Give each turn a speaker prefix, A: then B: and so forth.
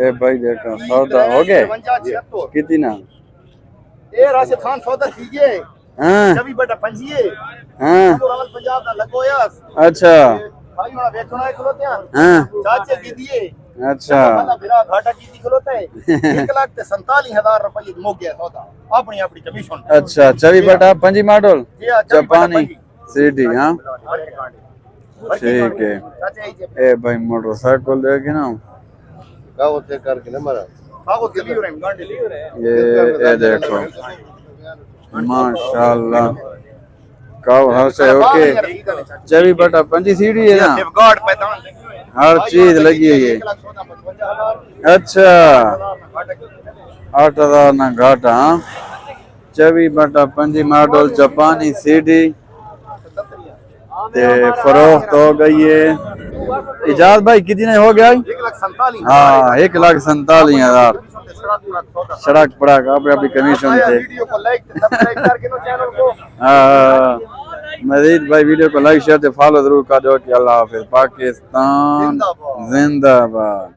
A: ए भाई देखो सौदा हो गए कितनी ना
B: ए राशिद खान सौदा कीजिए
A: हाँ
B: जब बड़ा पंजिए
A: हाँ
B: रावल पंजाब ना लगो यार
A: अच्छा
B: भाई वाला बेचना है खलोते हैं
A: हाँ
B: चाचे की दिए
A: अच्छा
B: वाला बिरा घाटा की दी खलोते है 1,47,000 रुपए मो गया सौदा अपनी अपनी कमीशन
A: अच्छा 24/5 मॉडल जापानी सीडी हाँ ठीक है ए भाई मोटरसाइकिल देखे ना
B: कागज चेक करके ना मारा कागज के लिए रहे गांडी लिए रहे
A: ये देखो माशाल्लाह काव हर से ओके 24/5 सीडी है ना हर चीज लगी है ये अच्छा 8,000 ना घाटा हाँ 24/5 मॉडल जापानी सीडी ते फरोख्त हो गई है इजाज भाई कितने हो गया
B: 1,47,000
A: हाँ 1,47,000 सड़क पड़ा अपनी कमीशन थे
B: वीडियो को लाइक सब्सक्राइब करके नो चैनल को
A: हाँ मजीद भाई वीडियो को लाइक शेयर फॉलो जरूर कर दो कि अल्लाह हाफिज पाकिस्तान जिंदाबाद